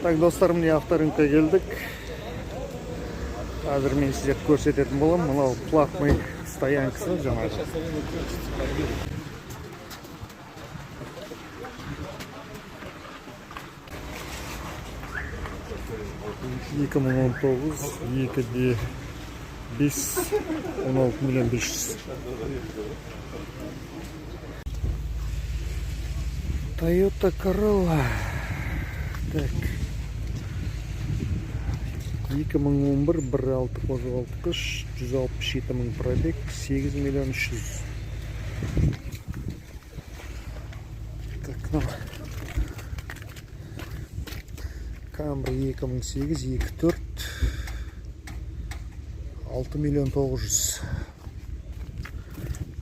Так, достарым, міне авторынқа келдік. Қазір мен сіздерді көрсететін болам. Мынау платный стоянкасы жаңағы. 2019, 2'de 5, 16 milyon 500. Toyota Corolla. Так. 2011 1.6 қозғалтқыш, 167 мың пробег, 8 миллион 300. Так, ну. Camry 2008, 2.4, 6 миллион 900.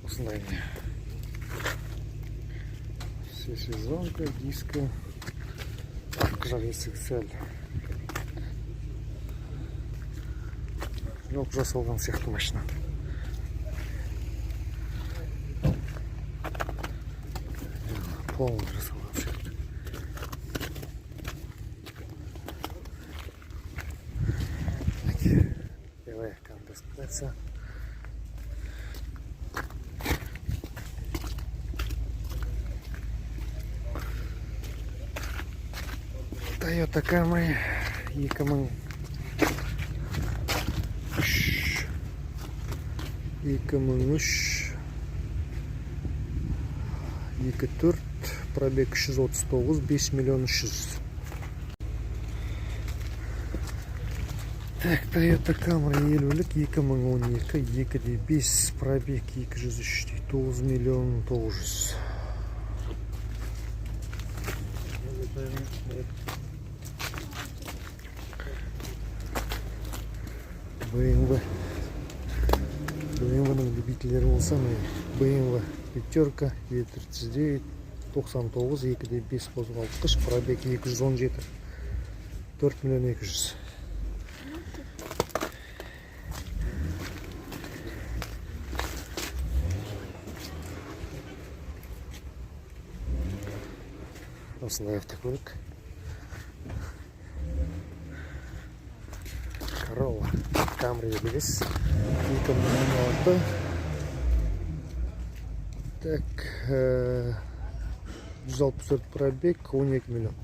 Осындай. Все сезонка, диска. Артқы жақ есігі сәл. Жоқ, жасалған сияқты машина. Полный жасалған сияқты. Белая комплектация. Toyota Camry 2003, 2.4, пробег 339, 5 миллион 300. Так, Toyota Camry елулік 2012, 2'de 5, пробег 203, 9 миллион 900. BMW-ның любителері болса, BMW пятерка, 239, 99, 2'de 5 қозғалтқыш, пробег 217, 4 миллион 200. Осындай автокөлік. Corolla Camry 5, 2016. Так, 164 пробег, 12 миллион.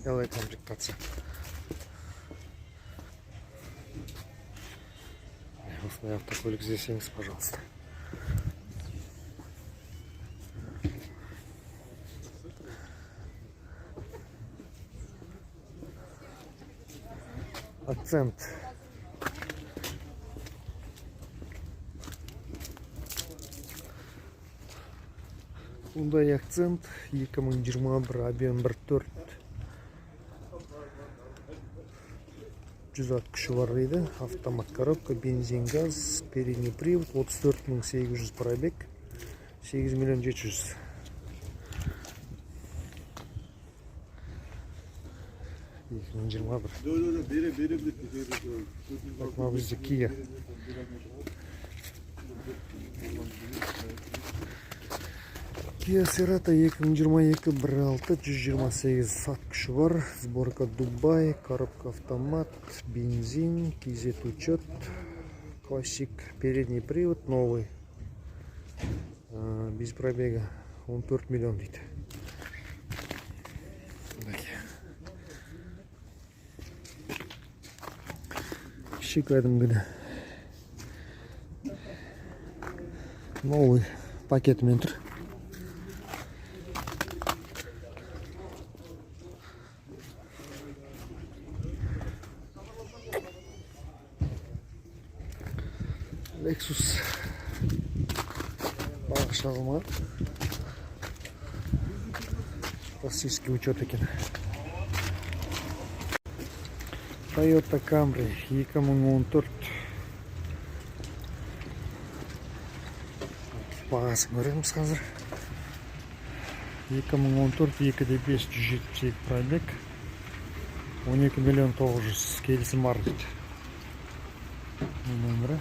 Белая комплектация. Осындай автокөлік іздесеңіз, пожалуйста. Акцент. Hyundai Акцент 2021, объем 1.4. 160 бар дейді. Автомат коробка, бензин, газ, передний привод, 34 800 пробег, 8 миллион 700. Так, мына бізде Kia. Kia Cerato 2022 1.6, 128 ат күші бар, сборка Дубай, коробка автомат, бензин, кизет учет, классик, передний привод, новый, без пробега, 14 миллион дейді. Шик кәдімгіде. Новый пакетімен тұр. Lexus баға шағылмаған. Классический учет екен. Toyota Camry 2014. Бағасын көреміз қазір. 2014, 2'de 5, 177 пробег, 12 миллион 900. Келісім бар дейді. Нөмірі.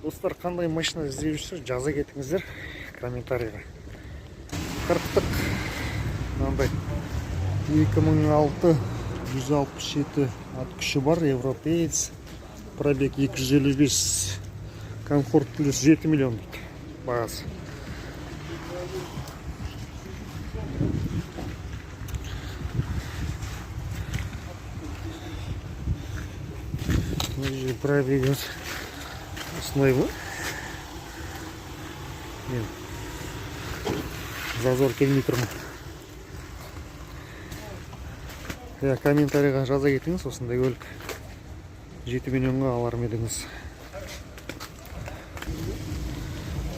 Достар, қандай машина іздеп жүрсіздер, жаза кетіңіздер комментарийға. Қырықтық мынандай 2006 167 ат күші бар, европеец, пробег 255, комфорт плюс 7 миллион дейді бағасы. Пробег осындай ғой. Мен зазор келмей тұрмын. Комментарийға жаза кетіңіз, осындай көлік 7 миллионға алар ма едіңіз.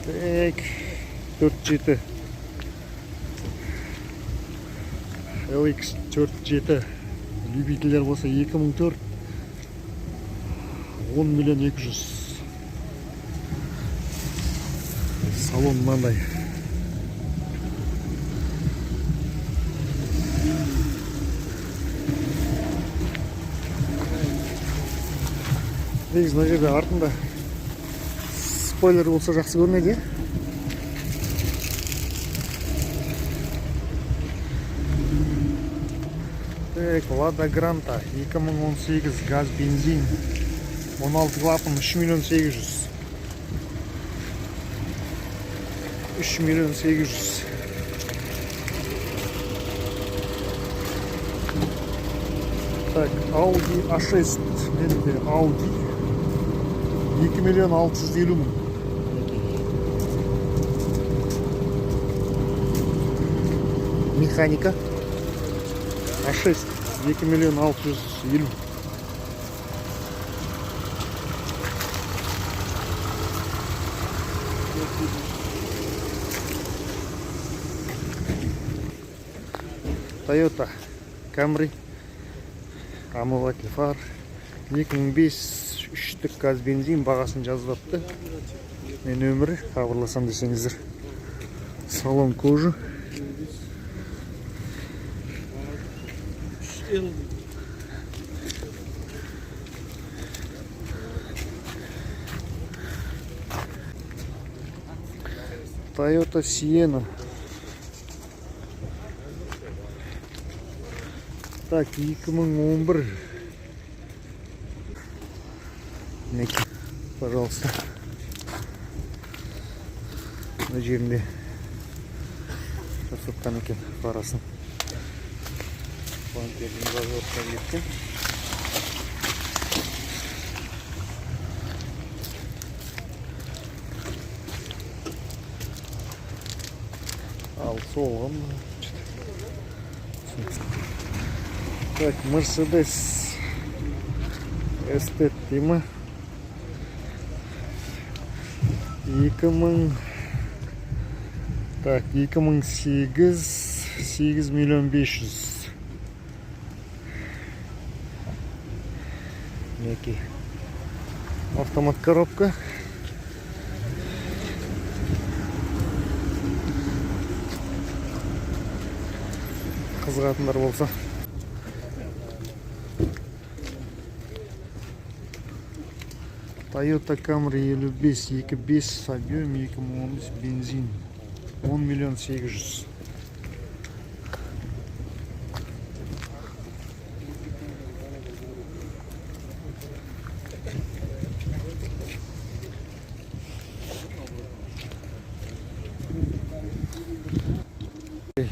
Так, 47 LX 47 любителер болса 2004 10 миллион 200. Салон мынандай. Негізі мына жерде артында спойлер болса жақсы көрінеді. Так, Lada Granta 2018 газ бензин 16 клапан 3 миллион 800. 3 миллион 800. Так, Audi A6 менде Audi 2 миллион 650 мың. Механика A6 2 миллион 650. Toyota Camry омыватель фар 2005 3-тік газ бензин, бағасын жазып апты. Мен нөмірі хабарласам десеңіздер. Салон кожа. Toyota Sienna. Так, 2011. Неки, пожалуйста. На жерінде жасатқан екен парасын. Банкердің зазорқа кеткен. Ал солғын. Так, Mercedes Estet деймі 2008 8 миллион 500. Неки автомат коробка. Қызығатындар болса. Toyota Camry 55 2.5 объем 2010 бензин 10 миллион 800.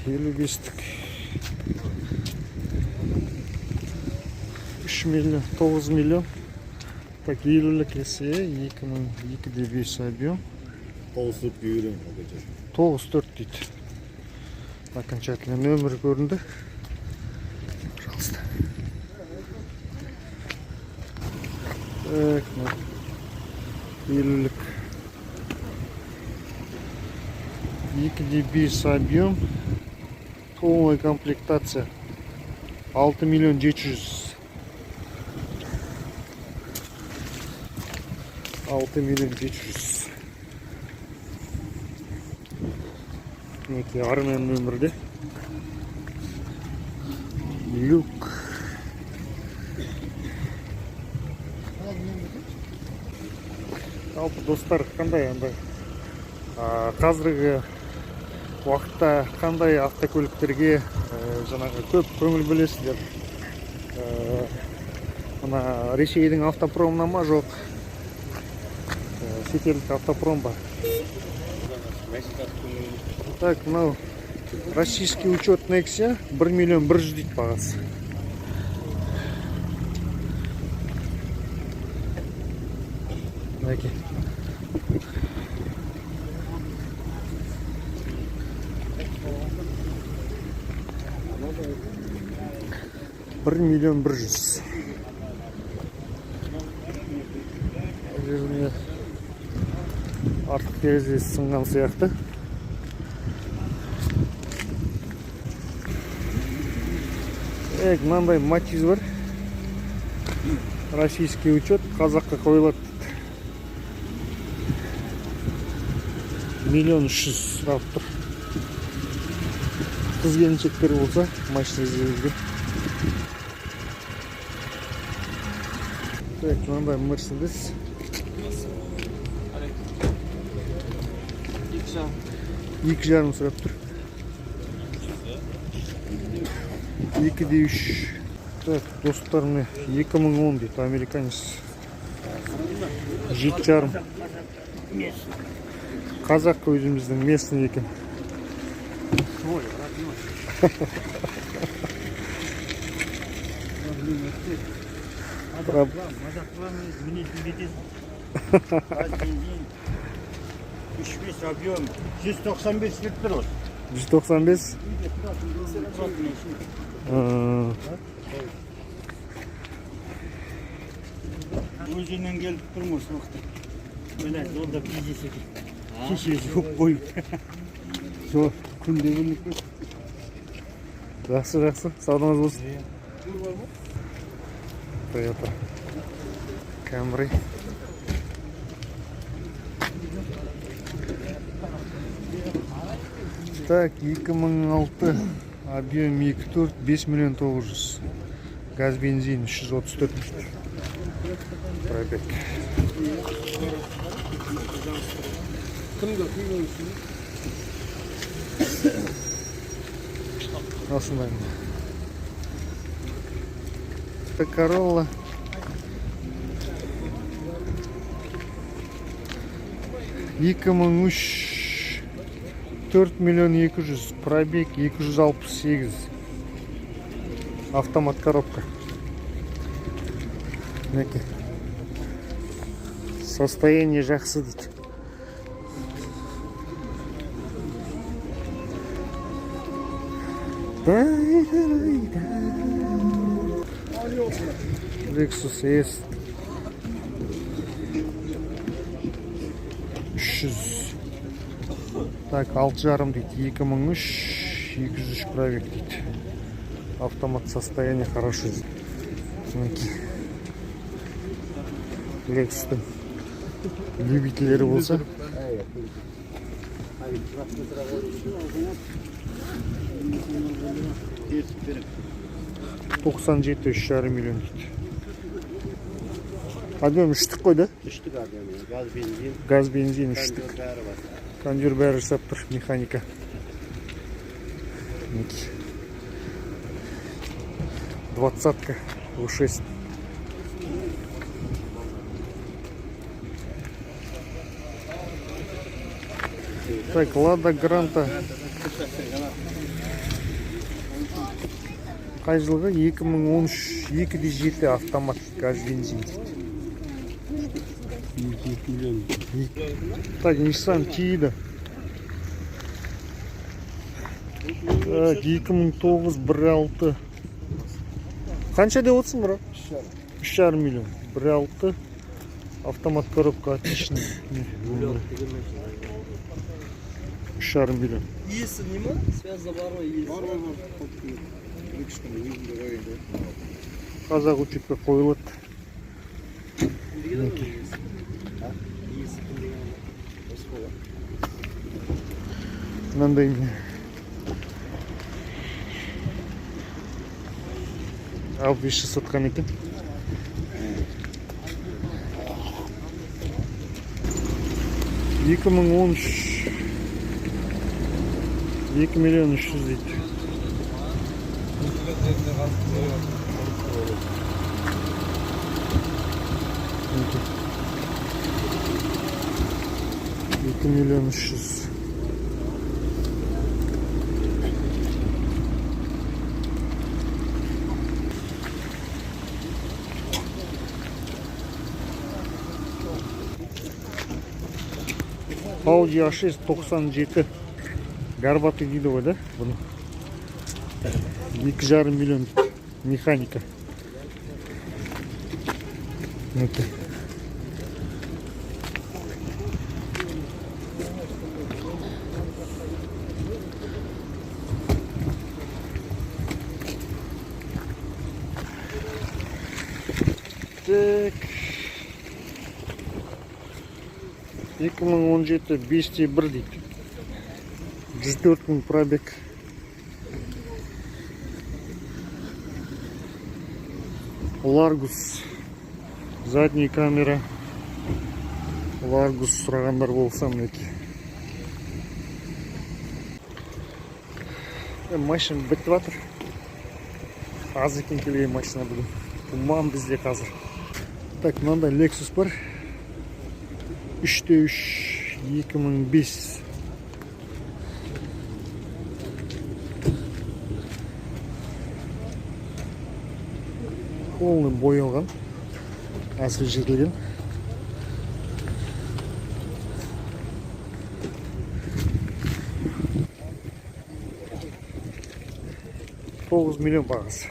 Елубестік 3 миллион 9 миллион. Так, елулік есе 2002-5 объем 9-4 үйрен 9-4 дейді. Окончательно нөмір көрінді. Пожалуйста. Так, елулік 2.5 объем Полная комплектация. 6 миллион 700. 6 миллион 700. Мінекей армян нөмірде. Люк. Жалпы достар, қандай андай қазіргі уақытта қандай автокөліктерге жаңағы көп көңіл бөлесіздер? Мына Ресейдің автопромына ма жоқ? Шетелдік автопром ба? Так, мынау российский учет Nexia 1 миллион 100 дейді бағасы. Мінекей. $1 миллион 100. Жеріне артық терезесі сынған сияқты. Мынандай матиз бар. Российский учет қазаққа қойылады. 1 миллион 300 сұрап тұр. Қыз келіншектер болса, машина іздеуге. Мынандай Мерседес. 2,5 сұрап тұр. 2,3. Так, достар, 2010 дейді, американец. 7,5. Қазақ өзіміздің местный екен. Объем 195 литров. 195? Өзінен келіп тұрмыз уақытта. Міне жолда кездеседі. Кеше жоқ қойып. Жоқ, күнде келіп. Жақсы, саудаңыз болсын. Toyota Camry. Так, 2006, объем 2,4, 5 миллион 900. Газ, бензин 334. Пробег. Осындай. Это Corolla. $4 миллион 200, пробег 268. Автомат коробка. Мінекей. Состояние жақсы дейді. Lexus S 300. Так, 6,5 дейді. 2003, 203 пробег дейді. Автомат состояние хороший. Lexus'тың любителері болса. 97, 3,5 миллион дейді. Объем 3-тік қой, да? 3-тік объем. Газ, бензин. Газ, бензин 3-тік. Кондер бәрі жасап тұр, механика. 20-ка, V6. Так, Лада Гранта. Қай жылғы? 2013, 2,7 автомат газ, бензин дейді. 2 миллион. Так, Nissan Tiida. Так, 2009, 1,6. Қанша деп отырсың, бро? 3,5 миллион. 1,6. Автомат коробка отличный. 3,5 миллион. Иесі не ма? Связь забарой иесі. Бар. Бір-кішкене өзінде қойды. Қазақ учетке қойылады. Иесі кім деген осы болады. Мынандай ал 500 сатқан екен. Екі миллион 300 дейді. Екі миллион 300. Audi A6 97 горбатый дейді ғой да бұны. 2,5 миллион механика. Так. 2017 201 дейді. 104 000 пробег. Ларгус. Задняя камера. Ларгус сұрағандар болса мінекей. Машина бітіп жатыр. Аз екен келген машина бүгін. Тұман бізде қазір. Так, мынандай Lexus бар. 3/3 2005. Полный боялған. Освежителген. $9 миллион бағасы.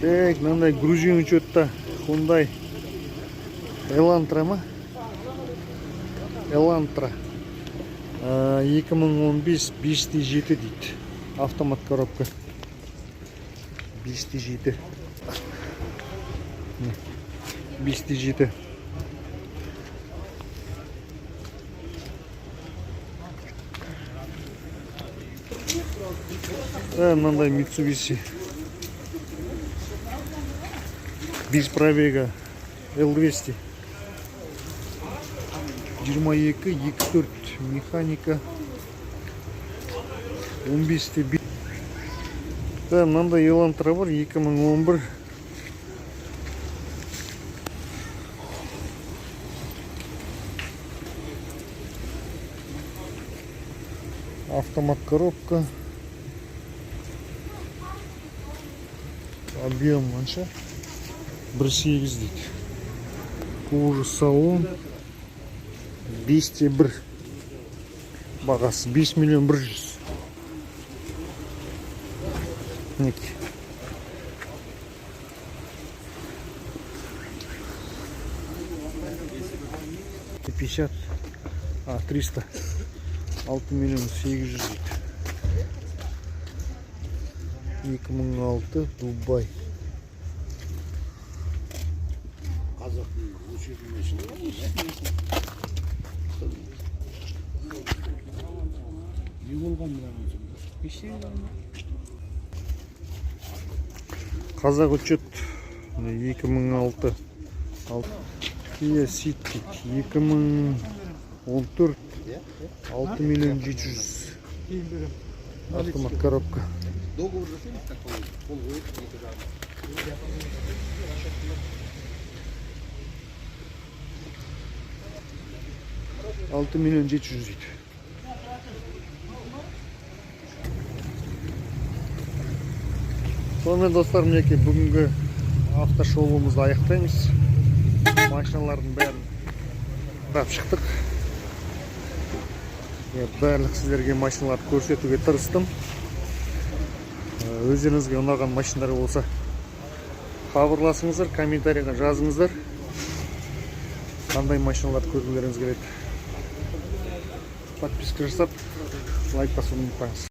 Так, мынандай грузин учетта Hyundai Elantra ма? Elantra 2015 5/7 дейді. Автомат коробка. 5/7. 5/7. Мынандай Mitsubishi. Без пробега L200. 22-24 механика. 15-те. Мынандай Elantra бар 2011. Автомат коробка. Объем қанша? 1,8 дейді. Кожа салон 501. Бағасы 5 миллион 100. Мінекей. $50, 300. 6 миллион 800 дейді. 2006 Дубай. Қазақ учет 2006. Kia Ceed 2014 6 миллион 700. Автомат коробка. Договор жасаймыз такой, пол қойып, екі жағы. 6 миллион 700 дейді. Сонымен достар, мінекей бүгінгі автошоуымызды аяқтаймыз. Машиналардың бәрін қарап шықтық. Барлық сіздерге машиналарды көрсетуге тырыстым. Өздеріңізге ұнаған машиналар болса хабарласыңыздар, комментарийға жазыңыздар. Қандай машиналарды көргілеріңіз келеді. подписка жасап лайк басуды ұмытпаңыз.